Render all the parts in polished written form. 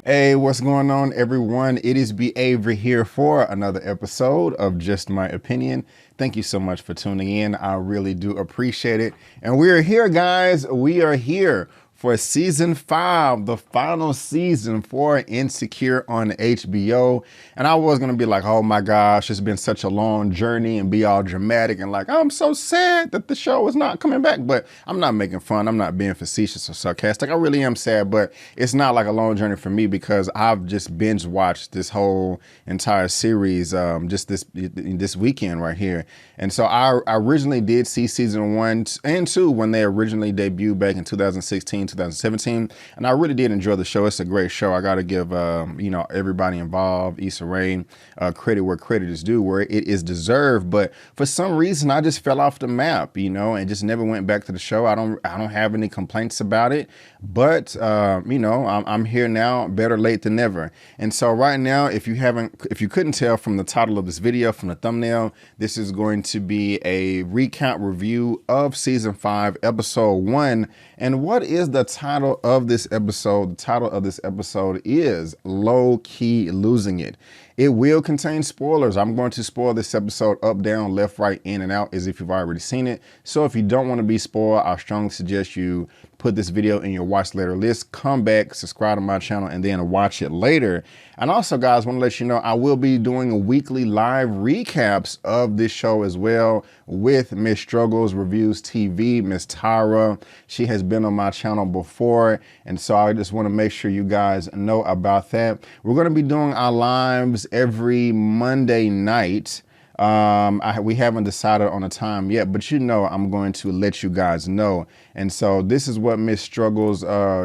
Hey, what's going on, everyone? It is B. Avery here for another episode of Just My Opinion. Thank you so much for tuning in. I really do appreciate it. And we are here, guys. We are here for season 5, the final season for Insecure on HBO. And I was going to be like, oh my gosh, it's been such a long journey and be all dramatic and like, I'm so sad that the show is not coming back. But I'm not making fun. I'm not being facetious or sarcastic. I really am sad, but it's not like a long journey for me because I've just binge watched this whole entire series just this weekend right here. And so I originally did see season 1 and 2 when they originally debuted back in 2016. 2017, and I really did enjoy the show. It's a great show. I got to give everybody involved, Issa Rae, credit where credit is due, where it is deserved. But for some reason, I just fell off the map, and just never went back to the show. I don't have any complaints about it, but I'm here now, better late than never. And so right now, if you couldn't tell from the title of this video, from the thumbnail, this is going to be a recount review of season 5, episode 1. And what is the title of this episode? The title of this episode is Low Key Losing It. It will contain spoilers. I'm going to spoil this episode up, down, left, right, in, and out as if you've already seen it. So if you don't want to be spoiled, I strongly suggest you put this video in your watch later list, come back, subscribe to my channel, and then watch it later. And also, guys, want to let you know I will be doing weekly live recaps of this show as well with Miss Struggles, Reviewz TV, Miss Tyra. She has been on my channel before, and so I just want to make sure you guys know about that. We're going to be doing our lives every Monday night. We haven't decided on a time yet, but I'm going to let you guys know. And so this is what Miss Struggles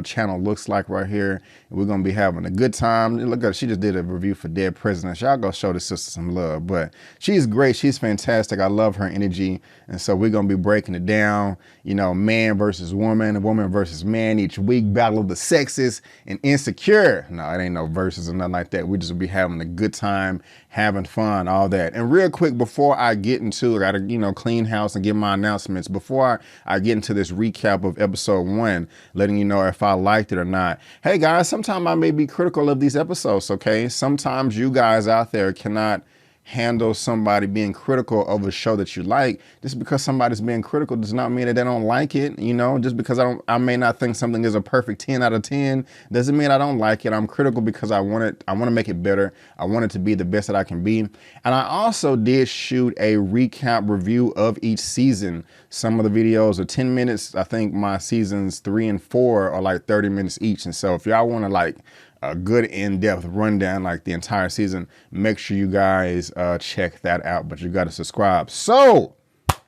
channel looks like right here. We're going to be having a good time. Look at her. She just did a review for Dead Presidents. Y'all go show the sister some love, but she's great. She's fantastic. I love her energy. And so we're going to be breaking it down, man versus woman, woman versus man each week, battle of the sexes and Insecure. No, it ain't no verses or nothing like that. We just be having a good time, having fun, all that. And real quick, before I get into it, I gotta, clean house and give my announcements. Before I get into this recap of episode 1, letting you know if I liked it or not. Hey guys, sometimes I may be critical of these episodes, okay? Sometimes you guys out there cannot handle somebody being critical of a show that you like. Just because somebody's being critical does not mean that they don't like it. Just because I may not think something is a perfect 10 out of 10 doesn't mean I don't like it. I'm critical because I want to make it better. I want it to be the best that I can be. And I also did shoot a recap review of each season. Some of the videos are 10 minutes. I think my seasons 3 and 4 are like 30 minutes each. And so if y'all want to a good in-depth rundown like the entire season, make sure you guys check that out, but you got to subscribe. So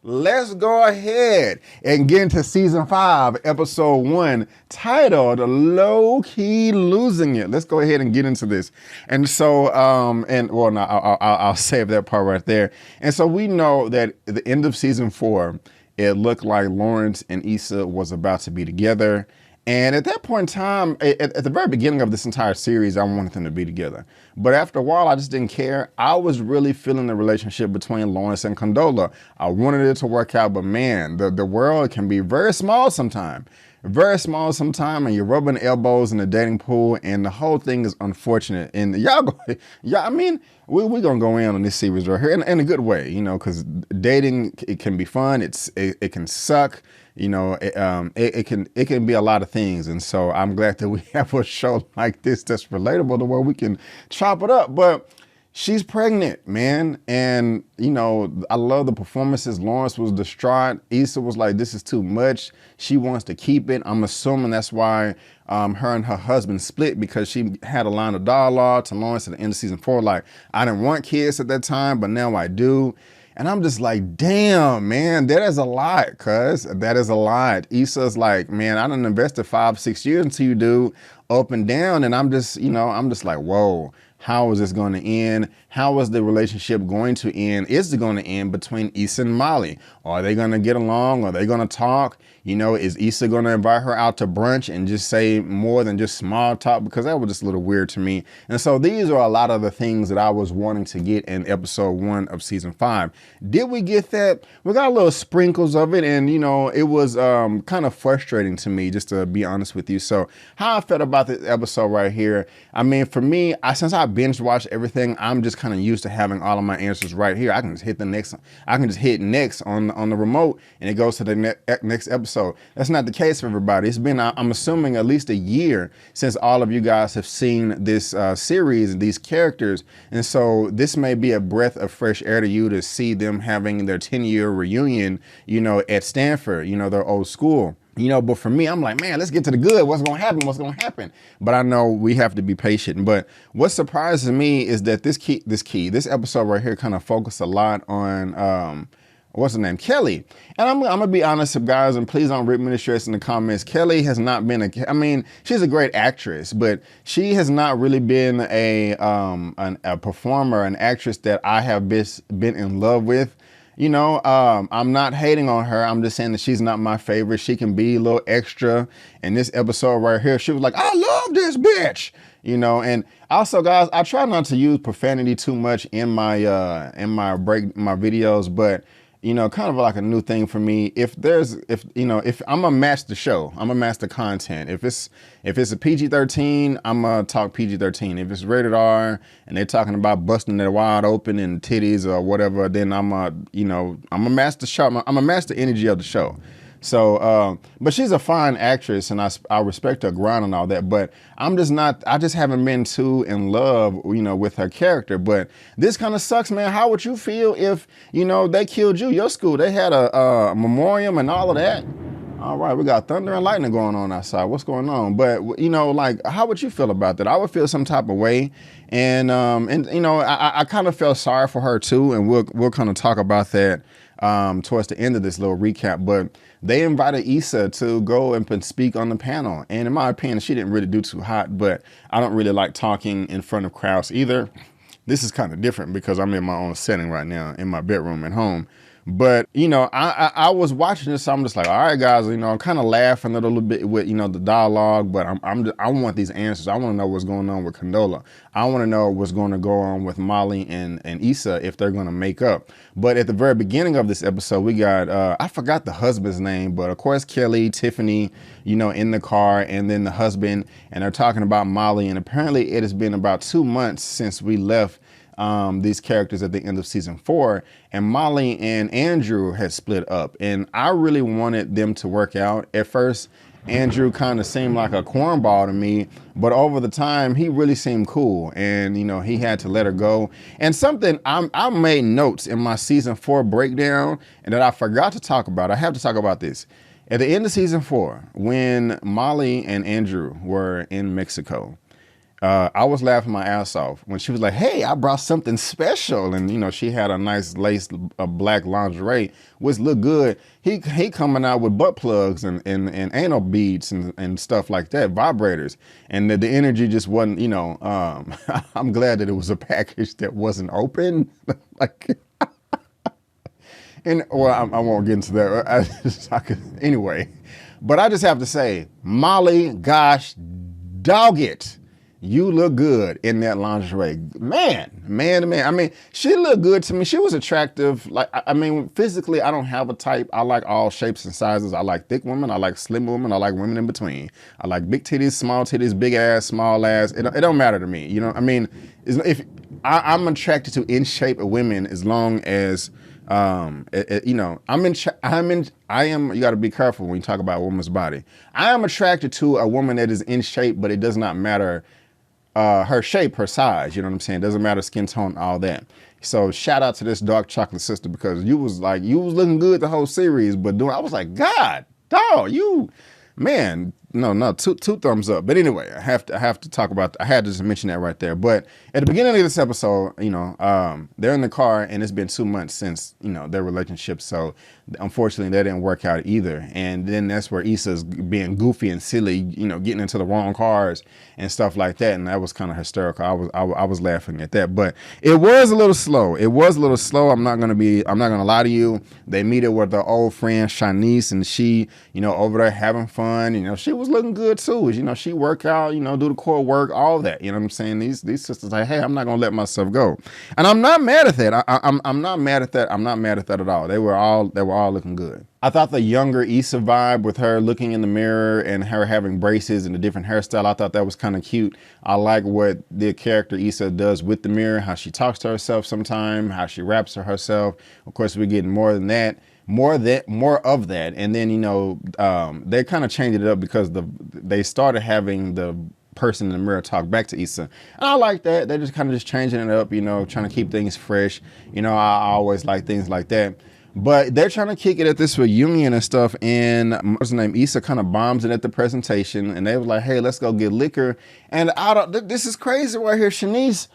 let's go ahead and get into season 5, episode 1, titled Low Key Losing It. Let's go ahead and get into this. And so, I'll save that part right there. And so we know that at the end of season 4, it looked like Lawrence and Issa was about to be together. And at that point in time, at the very beginning of this entire series, I wanted them to be together. But after a while, I just didn't care. I was really feeling the relationship between Lawrence and Condola. I wanted it to work out, but man, the world can be very small sometimes. Very small sometimes, and you're rubbing elbows in the dating pool, and the whole thing is unfortunate. And we're gonna go in on this series right here in a good way, because dating, it can be fun. It can suck. It can be a lot of things. And so I'm glad that we have a show like this that's relatable to where we can chop it up. But she's pregnant, man. And, I love the performances. Lawrence was distraught. Issa was like, this is too much. She wants to keep it. I'm assuming that's why her and her husband split, because she had a line of dialogue to Lawrence at the end of season 4. Like, I didn't want kids at that time, but now I do. And I'm just like, damn, man, that is a lot, cuz. That is a lot. Issa's like, man, I done invested 5-6 years into you, dude, up and down. And I'm just like, whoa, how is this going to end? How is the relationship going to end? Is it going to end between Issa and Molly? Are they going to get along? Are they going to talk? You know, is Issa going to invite her out to brunch and just say more than just small talk? Because that was just a little weird to me. And so these are a lot of the things that I was wanting to get in episode 1 of season 5. Did we get that? We got a little sprinkles of it, and you know, it was kind of frustrating to me, just to be honest with you. So how I felt about this episode right here, I mean, for me, since I binge watched everything, I'm just kind of used to having all of my answers right here. I can just hit the next, I can just hit next on the remote, and it goes to the next episode. That's not the case for everybody. It's been, I'm assuming, at least a year since all of you guys have seen this series, these characters. And so this may be a breath of fresh air to you to see them having their 10-year reunion, you know, at Stanford, you know, their old school. You know, but for me, I'm like, man, let's get to the good. What's going to happen? What's going to happen? But I know we have to be patient. But what surprises me is that this episode right here kind of focused a lot on, what's her name? Kelly. And I'm going to be honest, guys, and please don't rip me to shreds in the comments. Kelly has not been I mean, she's a great actress, but she has not really been a performer, an actress that I have been in love with. You know, I'm not hating on her. I'm just saying that she's not my favorite. She can be a little extra. In this episode right here, she was like, I love this bitch. You know, and also, guys, I try not to use profanity too much in my videos, but you know, kind of like a new thing for me. If I'm gonna match the show, I'm gonna match the content. If it's a PG-13, I'm gonna talk PG-13. If it's rated R and they're talking about busting their wide open and titties or whatever, then I'm gonna match the show. I'm gonna match the energy of the show. So, but she's a fine actress, and I respect her grind and all that, but I just haven't been too in love, you know, with her character. But this kind of sucks, man. How would you feel if, you know, they killed you? Your school, they had a memoriam and all of that. All right, we got thunder and lightning going on outside. What's going on? But, you know, like, how would you feel about that? I would feel some type of way. And you know, I kind of felt sorry for her too, and we'll kind of talk about that towards the end of this little recap. But they invited Issa to go and speak on the panel. And in my opinion, she didn't really do too hot, but I don't really like talking in front of crowds either. This is kind of different because I'm in my own setting right now, in my bedroom at home. But, you know, I was watching this, so I'm just like, all right, guys, you know, I'm kind of laughing a little bit with, you know, the dialogue, but I want these answers. I want to know what's going on with Condola. I want to know what's going to go on with Molly and Issa, if they're going to make up. But at the very beginning of this episode, we got, I forgot the husband's name, but of course, Kelly, Tiffany, you know, in the car, and then the husband, and they're talking about Molly. And apparently it has been about 2 months since we left these characters at the end of season 4, and Molly and Andrew had split up, and I really wanted them to work out. At first, Andrew kind of seemed like a cornball to me, but over the time, he really seemed cool, and you know, he had to let her go. And something I made notes in my season 4 breakdown, and that I forgot to talk about. I have to talk about this. At the end of season 4, when Molly and Andrew were in Mexico, I was laughing my ass off when she was like, hey, I brought something special. And, you know, she had a nice lace black lingerie, which looked good. He coming out with butt plugs and anal beads and stuff like that, vibrators. And the energy just wasn't, you know, I'm glad that it was a package that wasn't open. Like, and well, I won't get into that. Anyway, but I just have to say, Molly, gosh, dog it. You look good in that lingerie. Man. I mean, she looked good to me. She was attractive. Like, I mean, physically, I don't have a type. I like all shapes and sizes. I like thick women. I like slim women. I like women in between. I like big titties, small titties, big ass, small ass. It don't matter to me. You know, I mean, if I'm attracted to in shape of women as long as, you know, I am, you got to be careful when you talk about a woman's body. I am attracted to a woman that is in shape, but it does not matter her shape, her size, you know what I'm saying? Doesn't matter skin tone, all that. So shout out to this dark chocolate sister, because you was looking good the whole series, but I was like, God, dog, man, two thumbs up. But anyway, I have to talk about. I had to just mention that right there. But at the beginning of this episode, they're in the car, and it's been 2 months since their relationship. So unfortunately, that didn't work out either. And then that's where Issa's being goofy and silly, getting into the wrong cars and stuff like that. And that was kind of hysterical. I was laughing at that. But it was a little slow. I'm not gonna lie to you. They meet it with their old friend Shanice, and she, over there having fun. She was looking good too. She work out, do the core work, all that. You know what I'm saying? These sisters like, hey, I'm not gonna let myself go, and I'm not mad at that. I'm not mad at that. I'm not mad at that at all. They were all looking good. I thought the younger Issa vibe with her looking in the mirror and her having braces and a different hairstyle, I thought that was kind of cute. I like what the character Issa does with the mirror, how she talks to herself sometimes, how she raps to herself. Of course, we're getting more than that. More of that. And then, they kind of changed it up because they started having the person in the mirror talk back to Issa. And I like that. They're just kind of changing it up, trying to keep things fresh. I always like things like that. But they're trying to kick it at this reunion and stuff. And what's her name? Issa kind of bombs it at the presentation. And they were like, hey, let's go get liquor. And this is crazy right here. Shanice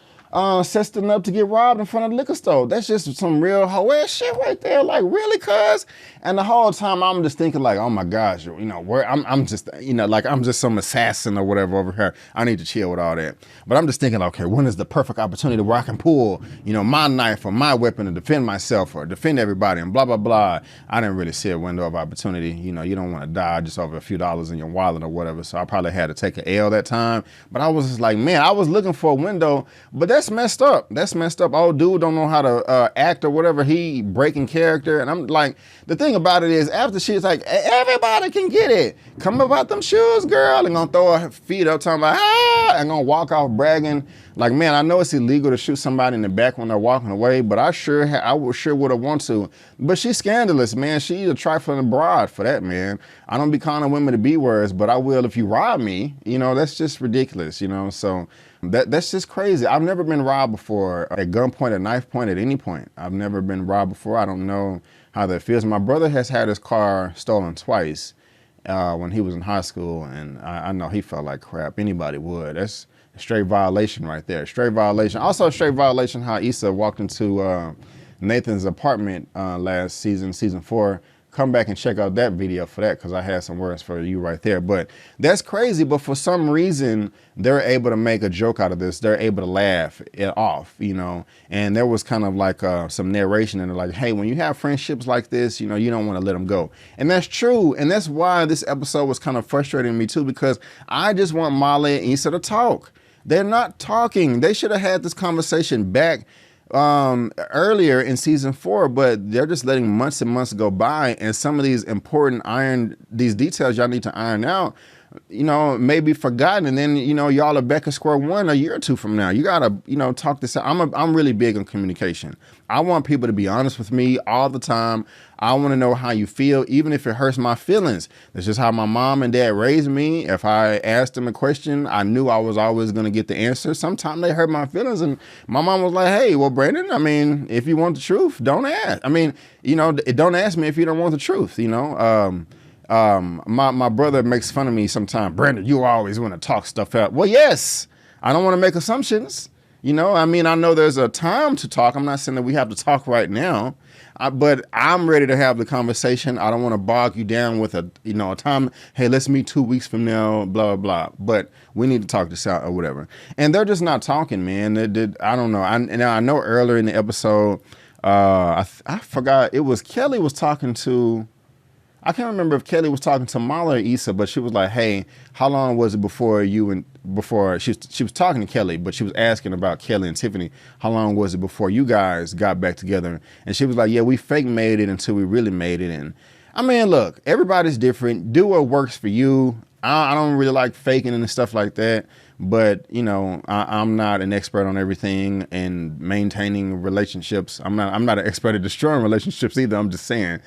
sets them up to get robbed in front of the liquor store. That's just some real hoe ass shit right there. Like, really, cuz? And the whole time I'm just thinking like, oh my gosh, where I'm just, like I'm just some assassin or whatever over here. I need to chill with all that. But I'm just thinking, okay, when is the perfect opportunity where I can pull, my knife or my weapon to defend myself or defend everybody and blah, blah, blah. I didn't really see a window of opportunity. You don't want to die just over a few dollars in your wallet or whatever. So I probably had to take an L that time. But I was just like, man, I was looking for a window, but that's messed up. That's messed up. Old dude don't know how to act or whatever. He breaking character. And I'm like, the thing about it is after she's like, everybody can get it. Come about them shoes, girl. And gonna throw her feet up talking about, and gonna walk off bragging. Like, man, I know it's illegal to shoot somebody in the back when they're walking away, but I sure would have wanted to. But she's scandalous, man. She's a trifling broad for that, man. I don't be calling women to B words, but I will if you rob me. That's just ridiculous, So that's just crazy. I've never been robbed before at gunpoint, at knife point, at any point. I've never been robbed before. I don't know how that feels. My brother has had his car stolen twice when he was in high school, and I know he felt like crap. Anybody would. That's a straight violation right there. Straight violation. Also a straight violation how Issa walked into Nathan's apartment last season, season 4. Come back and check out that video for that, because I had some words for you right there. But that's crazy. But for some reason, they're able to make a joke out of this. They're able to laugh it off, And there was kind of like some narration, and they're like, hey, when you have friendships like this, you don't want to let them go. And that's true. And that's why this episode was kind of frustrating me too, because I just want Molly and Issa to talk. They're not talking. They should have had this conversation back earlier in season 4, but they're just letting months and months go by, and some of these important these details y'all need to iron out, may be forgotten, and then y'all are back at square one a year or two from now. You gotta talk this out. I'm really big on communication. I want people to be honest with me all the time. I want to know how you feel, even if it hurts my feelings. That's just how my mom and dad raised me. If I asked them a question, I knew I was always going to get the answer. Sometimes they hurt my feelings, and my mom was like, hey, well, Brandon, I mean, if you want the truth, don't ask. I mean, don't ask me if you don't want the truth, My brother makes fun of me sometimes. Brandon, you always want to talk stuff out. Well, yes, I don't want to make assumptions. I know there's a time to talk. I'm not saying that we have to talk right now, but I'm ready to have the conversation. I don't want to bog you down with a time. Hey, let's meet 2 weeks from now, blah, blah, blah. But we need to talk this out or whatever. And they're just not talking, man. I don't know. I know earlier in the episode, I forgot. It was Kelly was talking to, I can't remember if Kelly was talking to Molly or Issa, but she was like, hey, how long was it before she was talking to Kelly, but she was asking about Kelly and Tiffany. How long was it before you guys got back together? And she was like, yeah, we fake made it until we really made it. And I mean, look, everybody's different. Do what works for you. I don't really like faking and stuff like that. But, I'm not an expert on everything and maintaining relationships. I'm not an expert at destroying relationships either. I'm just saying,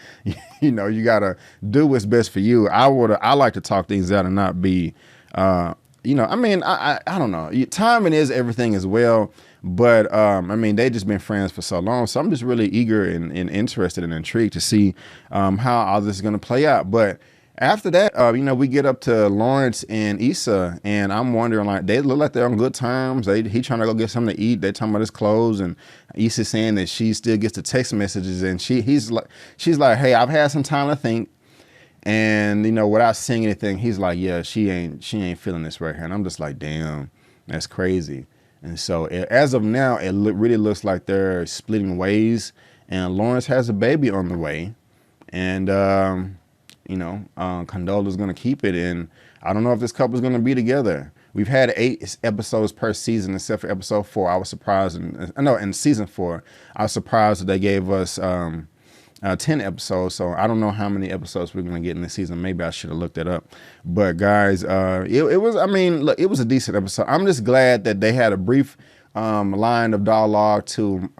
you got to do what's best for you. I like to talk things out and not be, I don't know. Timing is everything as well. But, they just been friends for so long. So I'm just really eager and interested and intrigued to see how all this is going to play out. But After that, we get up to Lawrence and Issa, and I'm wondering, like, they look like they're on good terms. He trying to go get something to eat. They talking about his clothes, and Issa saying that she still gets the text messages, and she's like, hey, I've had some time to think, and without saying anything, he's like, yeah, she ain't feeling this right here, and I'm just like, damn, that's crazy. And so as of now, it really looks like they're splitting ways, and Lawrence has a baby on the way, and Condola's going to keep it, and I don't know if this couple's going to be together. We've had 8 episodes per season, except for episode 4. I was surprised. In season 4, I was surprised that they gave us 10 episodes. So I don't know how many episodes we're going to get in this season. Maybe I should have looked it up. But guys, it was. I mean, look, it was a decent episode. I'm just glad that they had a brief line of dialogue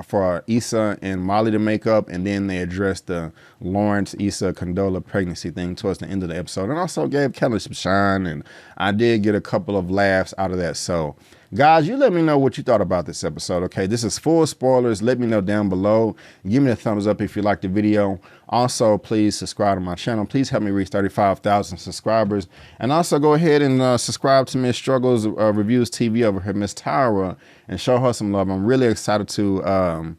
for Issa and Molly to make up, and then they addressed the Lawrence, Issa, Condola pregnancy thing towards the end of the episode, and also gave Kelly some shine, and I did get a couple of laughs out of that. So guys, you let me know what you thought about this episode, okay? This is full spoilers. Let me know down below. Give me a thumbs up if you liked the video. Also, please subscribe to my channel. Please help me reach 35,000 subscribers. And also go ahead and subscribe to Miss Struggles Reviewz TV over here, Miss Tyra, and show her some love. I'm really excited to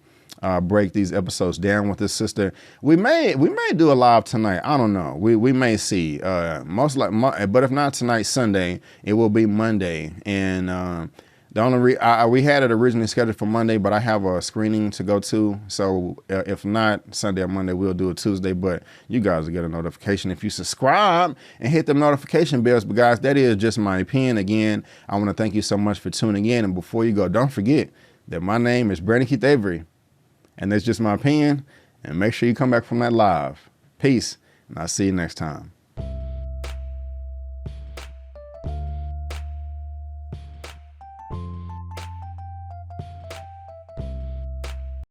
break these episodes down with this sister. We may do a live tonight. I don't know. We may see. Most like, but if not tonight, Sunday, it will be Monday. And the only we had it originally scheduled for Monday, but I have a screening to go to. So if not Sunday or Monday, we'll do it Tuesday. But you guys will get a notification if you subscribe and hit the notification bells. But guys, that is just my opinion. Again, I want to thank you so much for tuning in. And before you go, don't forget that my name is Brandon Keith Avery. And that's just my opinion. And make sure you come back from that live. Peace. And I'll see you next time.